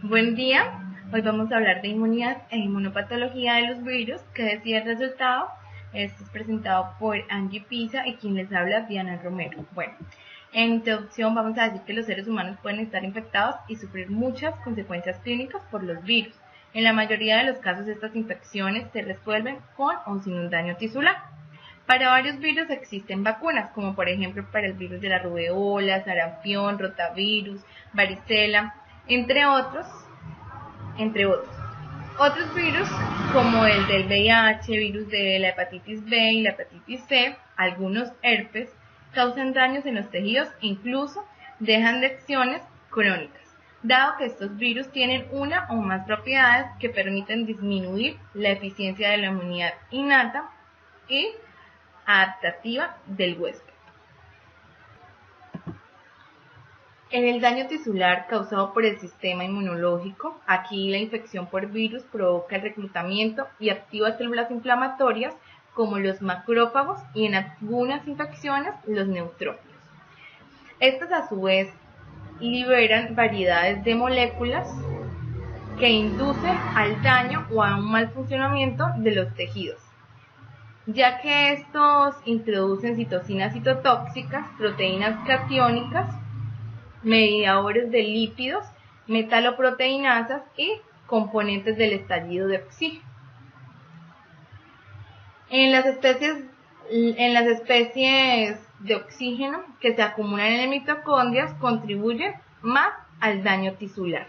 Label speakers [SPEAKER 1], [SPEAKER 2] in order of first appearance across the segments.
[SPEAKER 1] Buen día, hoy vamos a hablar de inmunidad e inmunopatología de los virus, que decía el resultado. Esto es presentado por Angie Pisa y quien les habla, Diana Romero. Bueno, en introducción vamos a decir que los seres humanos pueden estar infectados y sufrir muchas consecuencias clínicas por los virus. En la mayoría de los casos estas infecciones se resuelven con o sin un daño tisular. Para varios virus existen vacunas, como por ejemplo para el virus de la rubeola, sarampión, rotavirus, varicela, entre otros. Otros virus, como el del VIH, virus de la hepatitis B y la hepatitis C, algunos herpes, causan daños en los tejidos e incluso dejan lesiones crónicas, dado que estos virus tienen una o más propiedades que permiten disminuir la eficiencia de la inmunidad innata y adaptativa del huésped. En el daño tisular causado por el sistema inmunológico, aquí la infección por virus provoca el reclutamiento y activa células inflamatorias como los macrófagos y en algunas infecciones los neutrófilos. Estas a su vez liberan variedades de moléculas que inducen al daño o a un mal funcionamiento de los tejidos, ya que estos introducen citocinas citotóxicas, proteínas catiónicas, mediadores de lípidos, metaloproteinasas y componentes del estallido de oxígeno. En las especies de oxígeno que se acumulan en mitocondrias contribuyen más al daño tisular.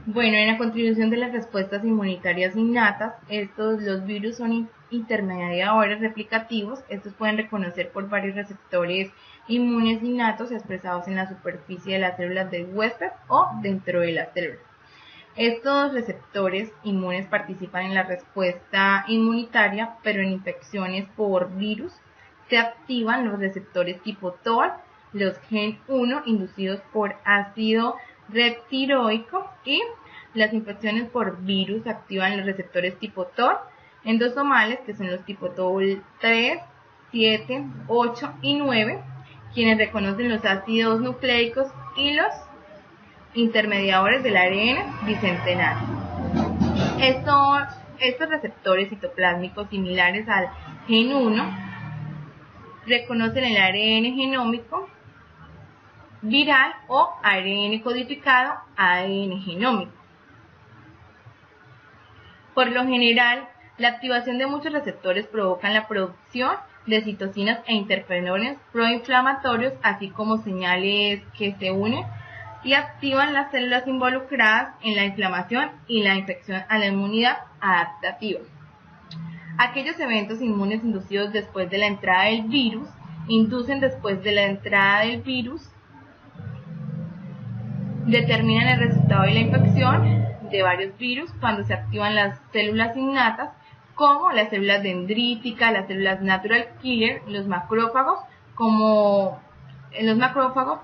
[SPEAKER 1] Bueno, en la contribución de las respuestas inmunitarias innatas, los virus son intermediadores replicativos. Estos pueden reconocer por varios receptores inmunes innatos expresados en la superficie de las células del huésped o dentro de la célula. Estos receptores inmunes participan en la respuesta inmunitaria, pero en infecciones por virus se activan los receptores tipo TOR, los gen 1 inducidos por ácido retiroico, y las infecciones por virus activan los receptores tipo TOR endosomales, que son los tipo TOR 3, 7, 8 y 9, quienes reconocen los ácidos nucleicos y los intermediadores del ARN bicentenario. Estos receptores citoplásmicos similares al gen 1 reconocen el ARN genómico viral o ARN codificado, ARN genómico. Por lo general, la activación de muchos receptores provoca la producción de citocinas e interferones proinflamatorios, así como señales que se unen y activan las células involucradas en la inflamación y la infección a la inmunidad adaptativa. Aquellos eventos inmunes inducidos después de la entrada del virus inducen después de la entrada del virus determinan el resultado de la infección de varios virus cuando se activan las células innatas, como las células dendríticas, las células natural killer, los macrófagos,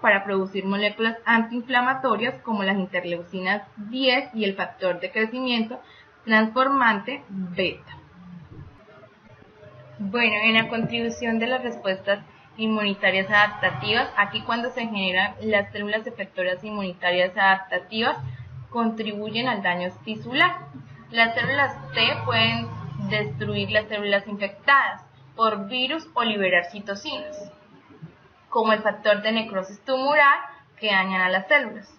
[SPEAKER 1] para producir moléculas antiinflamatorias como las interleucinas 10 y el factor de crecimiento transformante beta. Bueno, en la contribución de las respuestas inmunitarias adaptativas, aquí cuando se generan las células efectoras inmunitarias adaptativas contribuyen al daño tisular. Las células T pueden destruir las células infectadas por virus o liberar citocinas, como el factor de necrosis tumoral, que dañan a las células.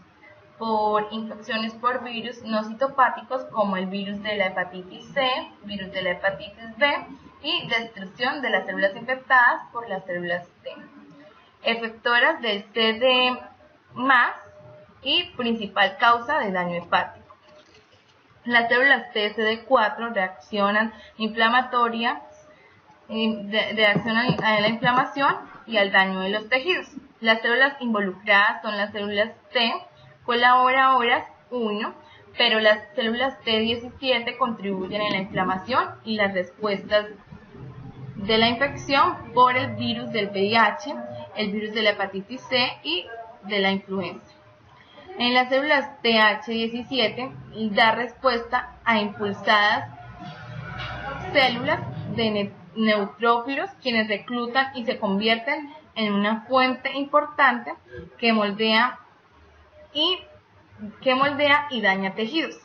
[SPEAKER 1] Por infecciones por virus no citopáticos, como el virus de la hepatitis C, virus de la hepatitis B, y destrucción de las células infectadas por las células T, efectoras del CD+, y principal causa de daño hepático. Las células T CD4 reaccionan a la inflamación y al daño de los tejidos. Las células involucradas son las células T colaboradoras 1, pero las células T17 contribuyen en la inflamación y las respuestas de la infección por el virus del VIH, el virus de la hepatitis C y de la influenza. En las células TH17 da respuesta a impulsadas células de neutrófilos, quienes reclutan y se convierten en una fuente importante que moldea y que moldea y daña tejidos.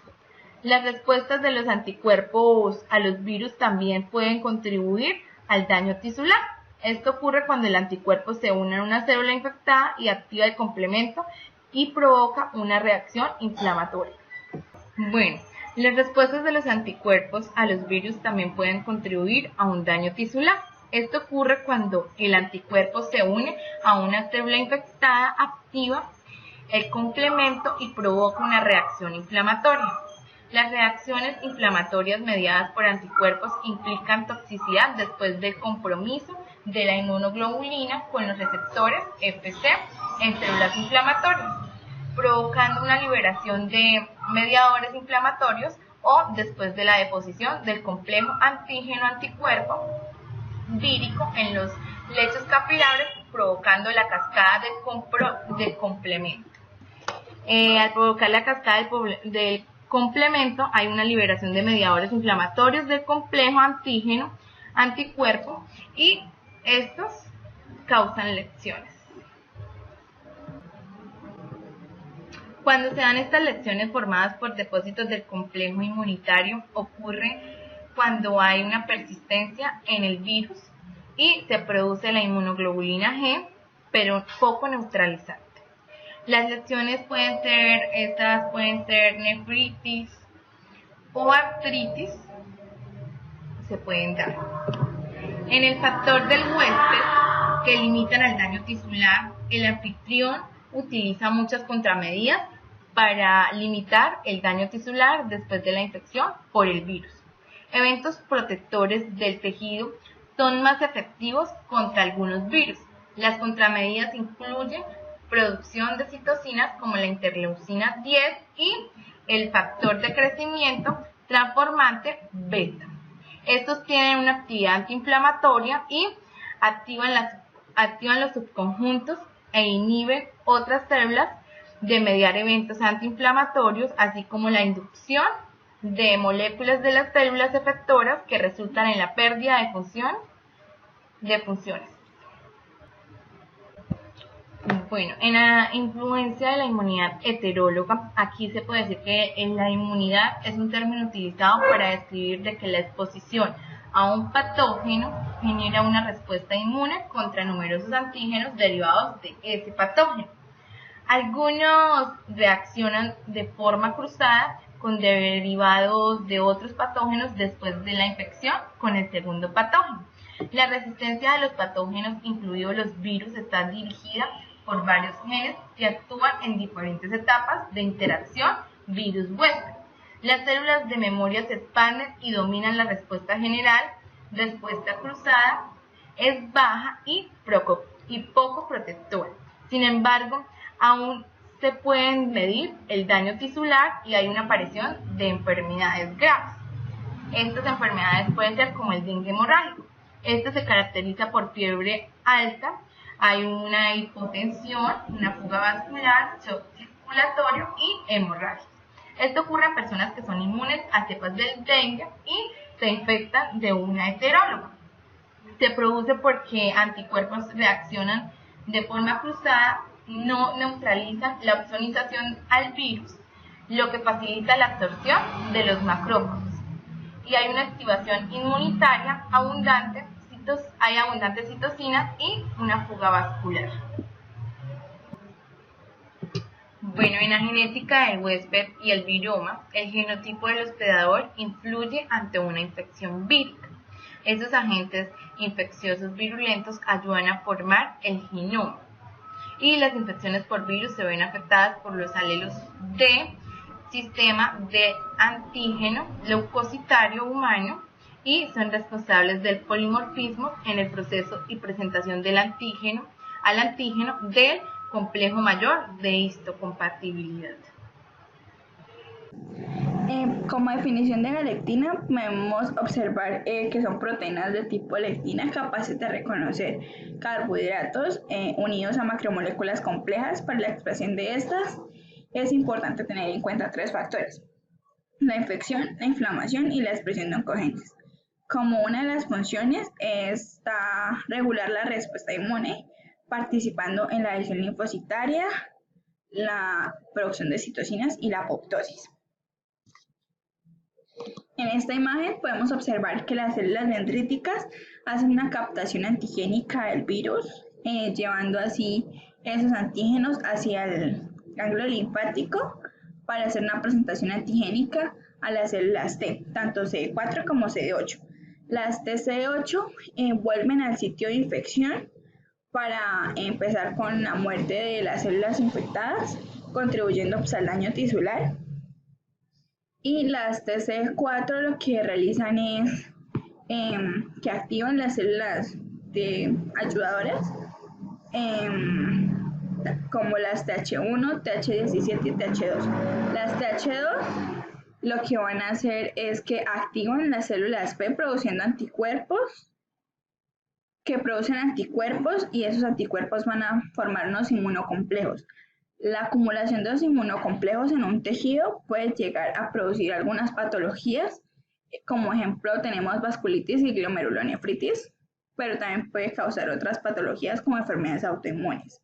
[SPEAKER 1] Las respuestas de los anticuerpos a los virus también pueden contribuir al daño tisular. Esto ocurre cuando el anticuerpo se une a una célula infectada y activa el complemento y provoca una reacción inflamatoria. Bueno, las respuestas de los anticuerpos a los virus también pueden contribuir a un daño tisular. Esto ocurre cuando el anticuerpo se une a una célula infectada, activa el complemento y provoca una reacción inflamatoria. Las reacciones inflamatorias mediadas por anticuerpos implican toxicidad después del compromiso de la inmunoglobulina con los receptores Fc en células inflamatorias, provocando una liberación de mediadores inflamatorios o después de la deposición del complejo antígeno-anticuerpo vírico en los lechos capilares, provocando la cascada del complemento. Al provocar la cascada del complemento hay una liberación de mediadores inflamatorios del complejo antígeno-anticuerpo y estos causan lesiones. Cuando se dan estas lesiones formadas por depósitos del complejo inmunitario, ocurre cuando hay una persistencia en el virus y se produce la inmunoglobulina G, pero poco neutralizante. Las lesiones pueden ser nefritis o artritis, se pueden dar. En el factor del huésped, que limitan al daño tisular, el anfitrión utiliza muchas contramedidas para limitar el daño tisular después de la infección por el virus. Eventos protectores del tejido son más efectivos contra algunos virus. Las contramedidas incluyen producción de citocinas como la interleucina 10 y el factor de crecimiento transformante beta. Estos tienen una actividad antiinflamatoria y activan los subconjuntos e inhiben otras células de mediar eventos antiinflamatorios, así como la inducción de moléculas de las células efectoras que resultan en la pérdida de funciones. Bueno, en la influencia de la inmunidad heteróloga, aquí se puede decir que en la inmunidad es un término utilizado para describir de que la exposición a un patógeno genera una respuesta inmune contra numerosos antígenos derivados de ese patógeno. Algunos reaccionan de forma cruzada con derivados de otros patógenos después de la infección con el segundo patógeno. La resistencia de los patógenos, incluidos los virus, está dirigida por varios genes que actúan en diferentes etapas de interacción virus-huésped. Las células de memoria se expanden y dominan la respuesta general. Respuesta cruzada es baja y poco protectora. Sin embargo, aún se pueden medir el daño tisular y hay una aparición de enfermedades graves. Estas enfermedades pueden ser como el dengue hemorrágico. Este se caracteriza por fiebre alta, hay una hipotensión, una fuga vascular, shock circulatorio y hemorragia. Esto ocurre en personas que son inmunes a cepas del dengue y se infectan de una heteróloga. Se produce porque anticuerpos reaccionan de forma cruzada, no neutralizan la ozonización al virus, lo que facilita la absorción de los macrófagos. Y hay una activación inmunitaria abundante, hay abundantes citocinas y una fuga vascular. Bueno, en la genética del huésped y el viroma, el genotipo del hospedador influye ante una infección vírica. Estos agentes infecciosos virulentos ayudan a formar el genoma. Y las infecciones por virus se ven afectadas por los alelos de sistema de antígeno leucocitario humano y son responsables del polimorfismo en el proceso y presentación del antígeno al antígeno del complejo mayor de histocompatibilidad.
[SPEAKER 2] Como definición de la lectina, podemos observar que son proteínas de tipo lectina capaces de reconocer carbohidratos unidos a macromoléculas complejas. Para la expresión de estas, es importante tener en cuenta tres factores: la infección, la inflamación y la expresión de oncogenes. Como una de las funciones está regular la respuesta inmune, participando en la adhesión linfocitaria, la producción de citocinas y la apoptosis. En esta imagen podemos observar que las células dendríticas hacen una captación antigénica del virus, llevando así esos antígenos hacia el ganglio linfático para hacer una presentación antigénica a las células T, tanto CD4 como CD8. Las TCD8 vuelven al sitio de infección para empezar con la muerte de las células infectadas, contribuyendo pues, al daño tisular. Y las TCD4 lo que realizan es que activan las células ayudadoras, como las TH1, TH17 y TH2. Las TH2 lo que van a hacer es que activan las células P produciendo anticuerpos, que producen anticuerpos y esos anticuerpos van a formar unos inmunocomplejos. La acumulación de los inmunocomplejos en un tejido puede llegar a producir algunas patologías, como ejemplo tenemos vasculitis y glomerulonefritis, pero también puede causar otras patologías como enfermedades autoinmunes.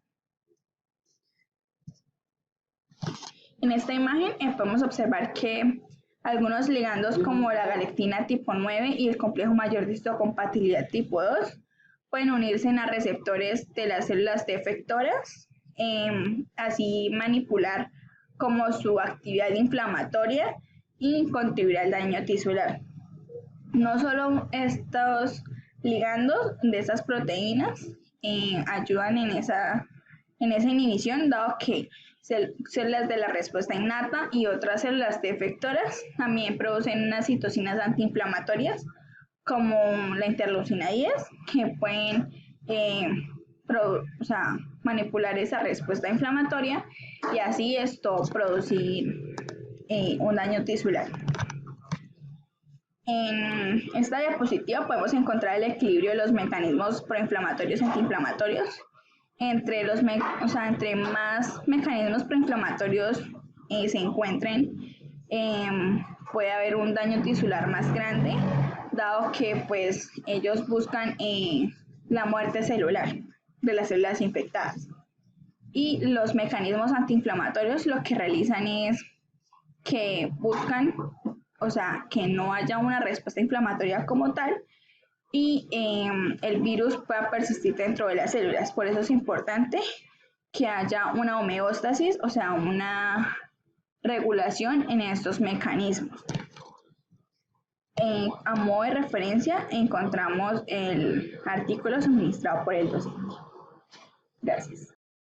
[SPEAKER 2] En esta imagen podemos observar que algunos ligandos como la galectina tipo 9 y el complejo mayor de histocompatibilidad tipo 2 pueden unirse a receptores de las células T efectoras, así manipular como su actividad inflamatoria y contribuir al daño tisular. No solo estos ligandos de esas proteínas ayudan en esa inhibición, dado que células de la respuesta innata y otras células T efectoras también producen unas citocinas antiinflamatorias como la interleucina 10, que pueden manipular esa respuesta inflamatoria y así esto producir un daño tisular. En esta diapositiva podemos encontrar el equilibrio de los mecanismos proinflamatorios y antiinflamatorios. Entre más mecanismos proinflamatorios se encuentren, puede haber un daño tisular más grande, dado que pues ellos buscan la muerte celular de las células infectadas. Y los mecanismos antiinflamatorios lo que realizan es que buscan, que no haya una respuesta inflamatoria como tal y el virus pueda persistir dentro de las células. Por eso es importante que haya una homeostasis, una regulación en estos mecanismos. A modo de referencia encontramos el artículo suministrado por el docente. Gracias.